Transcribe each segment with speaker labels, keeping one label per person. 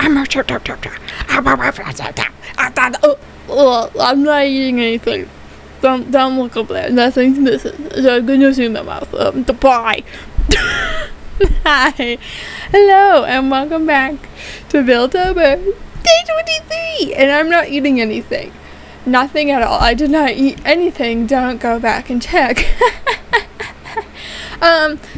Speaker 1: I'm not eating anything. Don't look up there. Nothing's missing. There's goodness in my mouth. The pie. Hi. Hello, and welcome back to BuildTober Day 23. And I'm not eating anything. Nothing at all. I did not eat anything. Don't go back and check.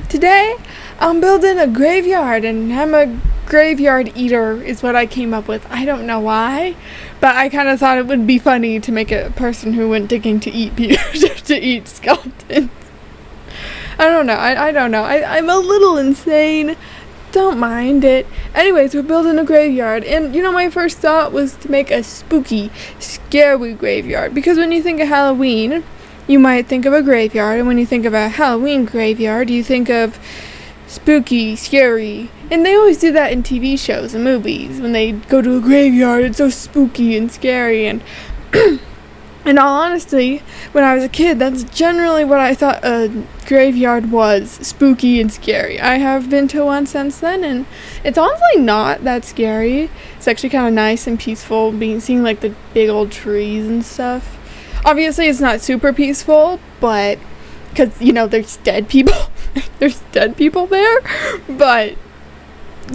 Speaker 1: Today, I'm building a graveyard, and I'm a graveyard eater is what I came up with. I don't know why, but I kind of thought it would be funny to make a person who went digging to eat to eat skeletons. I don't know. I don't know. I'm a little insane. Don't mind it. Anyways, we're building a graveyard, and my first thought was to make a spooky, scary graveyard, because when you think of Halloween, you might think of a graveyard, and when you think of a Halloween graveyard, you think of spooky, scary, and they always do that in TV shows and movies. When they go to a graveyard, it's so spooky and scary, and in all honesty, when I was a kid, that's generally what I thought a graveyard was, spooky and scary. I have been to one since then, and it's honestly not that scary. It's actually kind of nice and peaceful, seeing like the big old trees and stuff. Obviously, it's not super peaceful, but because, there's dead people. There's dead people there, but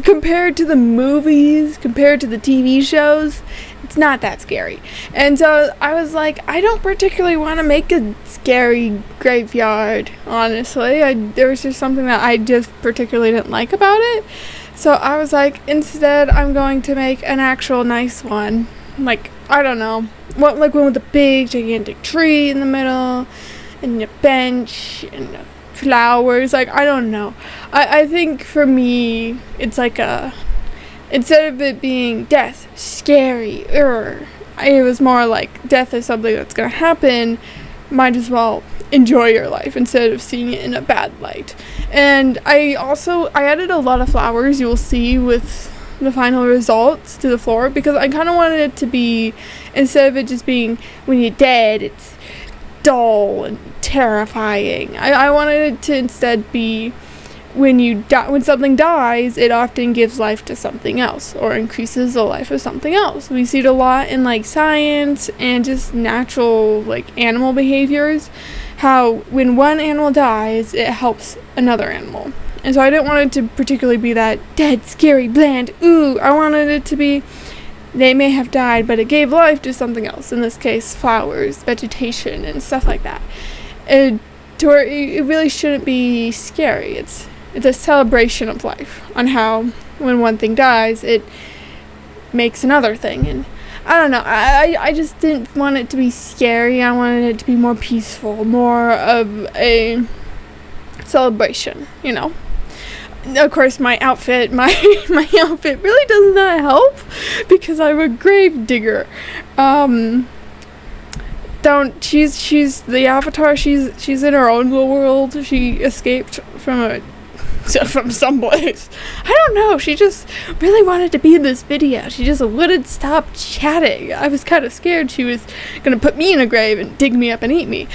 Speaker 1: compared to the movies, compared to the TV shows, it's not that scary. And so I was like, I don't particularly want to make a scary graveyard, honestly. There was just something that I just particularly didn't like about it. So I was like, instead, I'm going to make an actual nice one. Like, I don't know. One with a big, gigantic tree in the middle, and a bench, and flowers. Like, I don't know. I think for me, it's like instead of it being death, scary, it was more like death is something that's gonna happen, might as well enjoy your life instead of seeing it in a bad light. And I added a lot of flowers, you will see with the final results, to the floor, because I kind of wanted it to be, instead of it just being when you're dead, it's dull and terrifying. I wanted it to instead be when something dies, it often gives life to something else, or increases the life of something else. We see it a lot in like science and just natural like animal behaviors, how when one animal dies, it helps another animal. And so I didn't want it to particularly be that dead, scary, bland, I wanted it to be, they may have died, but it gave life to something else. In this case, flowers, vegetation, and stuff like that. To where it really shouldn't be scary. It's a celebration of life, on how when one thing dies, it makes another thing. And I don't know, I just didn't want it to be scary. I wanted it to be more peaceful, more of a celebration, Of course, my outfit really does not help, because I'm a grave digger. She's the avatar. She's in her own little world. She escaped from someplace. I don't know. She just really wanted to be in this video. She just wouldn't stop chatting. I was kind of scared she was gonna put me in a grave and dig me up and eat me.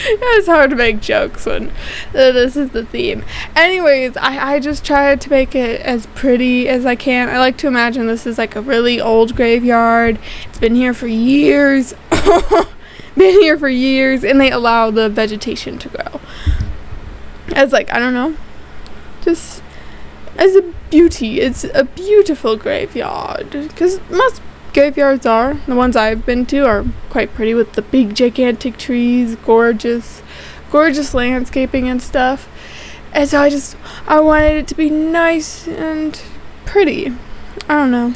Speaker 1: It's hard to make jokes when this is the theme. Anyways, I just tried to make it as pretty as I can. I like to imagine this is like a really old graveyard. It's been here for years. And they allow the vegetation to grow. As I don't know, just as a beauty. It's a beautiful graveyard, because most graveyards the ones I've been to are quite pretty, with the big gigantic trees, gorgeous landscaping and stuff. And so I wanted it to be nice and pretty. I don't know.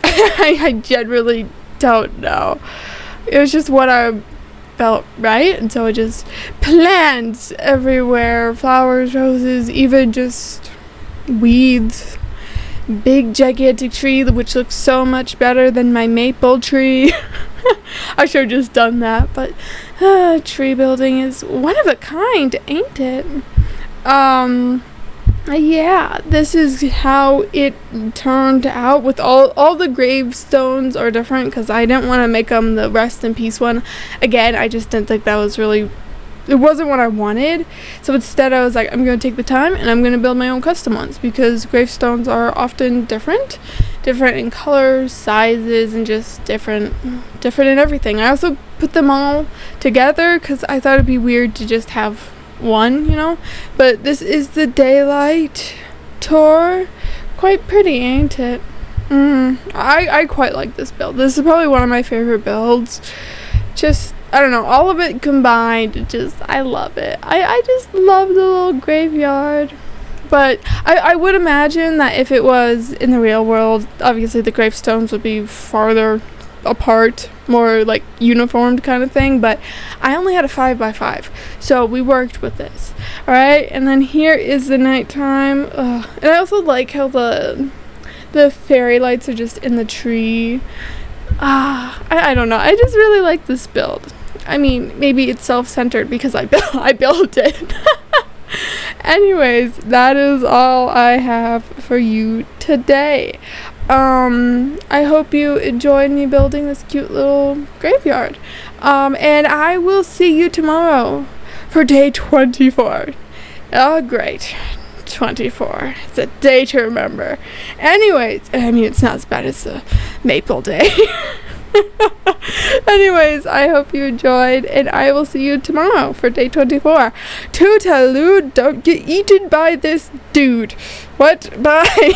Speaker 1: I generally don't know. It was just what I felt right, and so I just plants everywhere, flowers, roses, even just weeds. Big gigantic tree, which looks so much better than my maple tree. I should have just done that, but tree building is one of a kind, ain't it? Yeah, this is how it turned out. With all the gravestones are different, because I didn't want to make them the rest in peace one. Again, I just didn't think that was really it wasn't what I wanted. So instead I was like, I'm going to take the time and I'm going to build my own custom ones, because gravestones are often different in colors, sizes, and just different in everything. I also put them all together because I thought it'd be weird to just have one, you know. But this is the daylight tour. Quite pretty, ain't it? I quite like this build. This is probably one of my favorite builds. Just, I don't know, all of it combined, I love it. I just love the little graveyard. But I would imagine that if it was in the real world, obviously the gravestones would be farther apart, more like uniformed kind of thing. But I only had a 5x5, so we worked with this. Alright, and then here is the nighttime. And I also like how the fairy lights are just in the tree. I don't know. I just really like this build. I mean, maybe it's self-centered because I built it. Anyways, that is all I have for you today. I hope you enjoyed me building this cute little graveyard. And I will see you tomorrow for day 24. Oh, great. 24. It's a day to remember. Anyways, I mean, it's not as bad as the Maple Day. Anyways, I hope you enjoyed, and I will see you tomorrow for day 24. Toodaloo, don't get eaten by this dude. What? Bye.